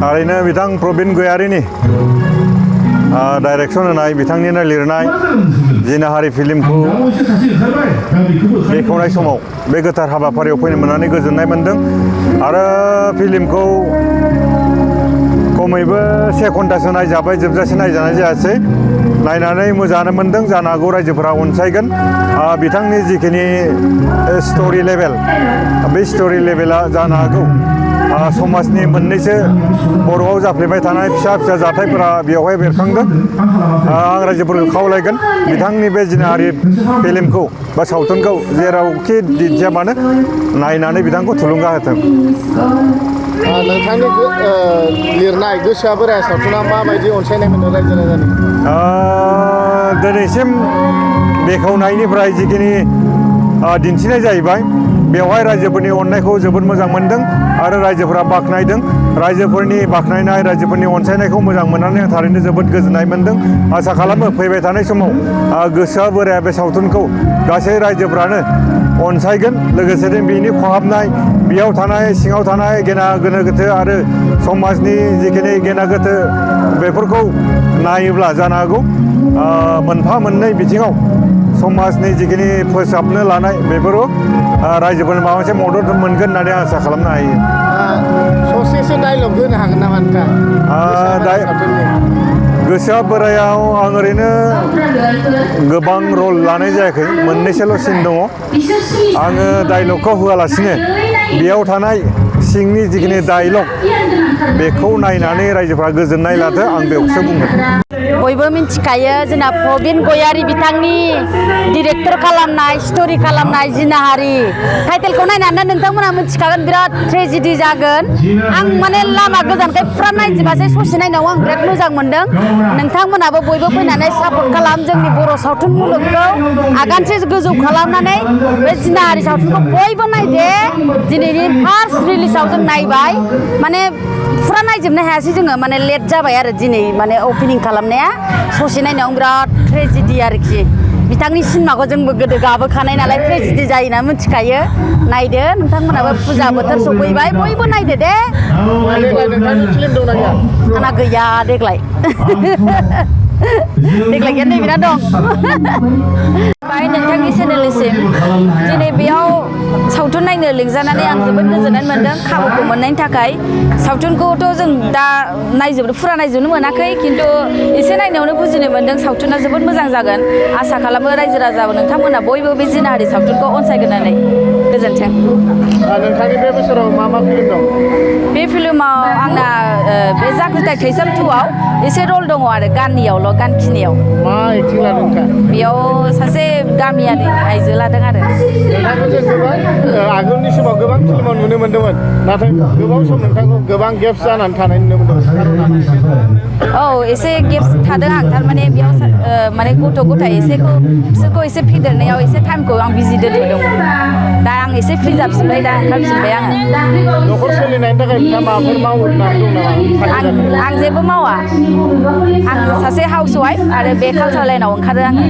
थारैनो बिथां प्रबिन गयारिनि डाइरेक्सन होनाय बिथांनिनो लिरनाय जिनाहारि फिल्मखौ बेखेवनाय समाव बे गोथार हाबाफारियाव फैनो मोननानै गोजोननाय मोनदों आरो फिल्मखौ खमैबो 1 घन्टासो नायजाबाय जोबजासे नायजानाय जायासै नायनानै मोजाङानो मोनदों जानो हागौ रायजोफोरा अनसायगोन बिथांनि जिखिनि स्ट'रि लेभेल बे स्ट'रि लेभेला जानो हागौ समाजनि मोननैसो बर'आव जाफ्लेबाय थानाय फिसा फिसा जाथायफोरा बेवहाय बेरखांदों आं रायजोफोरखौ खावलायगोन बिथांनि बे जिनाहारि फिल्मखौ बा सावथुनखौ जेरावखि दिन्थिया मानो नायनानै बिथांखौ थुलुंगा होथों नोंथांनि लिरनाय गोसोआ बोराया सावथुना माबायदि अनसायनाय मोनो रायजो राजानि दिनैसिम बेखेवनायनिफ्राय जिखिनि दिन्थिनाय जाहैबाय बेवहाय रायजोफोरनि अननायखौ जोबोद मोजां मोनदों आरो रायजोफोरा बाख्नायदों रायजोफोरनि बाख्नायनाय रायजोफोरनि अनसायनायखौ मोजां मोननानै आं थारैनो जोबोद गोजोननाय मोनदों आसा खालामो फैबाय थानाय समाव गोसोआ बोराया बे सावथुनखौ गासै रायजोफ्रानो अनसायगोन लोगोसेनो बिनि खहाबनाय बेयाव थानाय सिङाव थानाय गेना गोनो गोथो आरो समाजनि जिखिनि गेना गोथो बेफोरखौ नायोब्ला जानो हागौ मोनफा मोननै बिथिङाव समाजनि जिखिनि फोसाबनो लानाय बेफोराव रायजोफोरनि माबा मोनसे मदद मोनगोन होननानै आसा खालामनो हायो ससेसो डायलग होनो हागोन नामा नोंथां गोसोआ बोरायाव आं ओरैनो गोबां रल लानाय जायाखै मोननैसोल' सिन दङ आङो डायलगखौ होआलासिनो बेयाव थानाय सिंनि जिखिनि डायलग बेखौ नायनानै रायजोफ्रा गोजोननाय लाथो आं बेखौसो बुंगोन बयबो मिन्थिखायो जोंना प्रबिन गयारि बिथांनि डिरेक्टर खालामनाय स्ट'रि खालामनाय जिनाहारि टाइटेलखौ नायनानै नोंथांमोना मिन्थिखागोन बिराद ट्रेजेडि जागोन आं माने लामा गोजानखाय फुरा नायजोबासै ससे नायनायाव आं बिराद मोजां मोनदों नोंथांमोनाबो बयबो फैनानै सापर्ट खालाम जोंनि बर' सावथुन मुलुगखौ आगानसे गोजौ खालामनानै बे जिनाहारि सावथुनखौ बयबो नायदे दिनैनि फार्स्ट रिलिजआव जों नायबाय माने फुरा नायजोबनो हायासै जोङो माने लेट जाबाय आरो दिनै माने अपेनिं खालामनाया ससे नायनायाव बिराद ट्रेजेडि आरोखि बिथांनि सिनेमाखौ जोंबो गोदो गाबोखानाय नालाय ट्रेजेडि जायोना मिथिखायो नायदो नोंथांमोनाबो फुजा बोथोर सफैबाय बयबो नायदो दे आंना गैया देग्लाय देग्लाय गैया नैबेना दं बाय नोंथांनि चेनेलनिसिम दिनै बेयाव सावथुन नायनो लिंजानानै आं जोबोद गोजोननाय मोनदों खाबुखौ मोननायनि थाखाय सावथुनखौथ' जों दा फुरा नायजोबनो मोनाखै खिन्थु एसे नायनायावनो बुजिनो मोनदों सावथुना जोबोद मोजां जागोन आसा खालामो रायजो राजा नोंथांमोना बयबो बे जिनाहारि सावथुनखौ अनसायगोन होननानै गोजोन्थों नोंथांनि बे बोसोराव मा फिल्म दं बे फिल्माव आंना बे जांख्रिथाय थैसाम 2आव एसे रल दङ आरो गाननियावल' गानखिनियाव मा एक्टिं लादों नोंथां बेयाव सासे गामियारि आइजो लादों आरो नोंथांखौ जों गोबां आगोलनि समाव गोबां फिल्माव नुनो मोन्दोंमोन नाथाय गोबाव सम नोंथांखौ गोबां गेप्स जानानै थानाय नुनो मोन्दों औ एसे गेप्स थादों आं थारमाने बेयाव माने गथ' गथाय बिसोरखौ एसे फेदेरनायाव एसे टाइमखौ आं बिजि दोनथ'दोंमोन दा आं एसे फ्रि जाफिनबाय दा ओंखारफिनबाय आङो न'खर सोलिनायनि थाखाय नोंथाङा माबाफोर मावो होननानै दं नामा आं जेबो मावा आं सासे हाउस वाइफ आरो बे कालसार लाइनाव ओंखारो आङो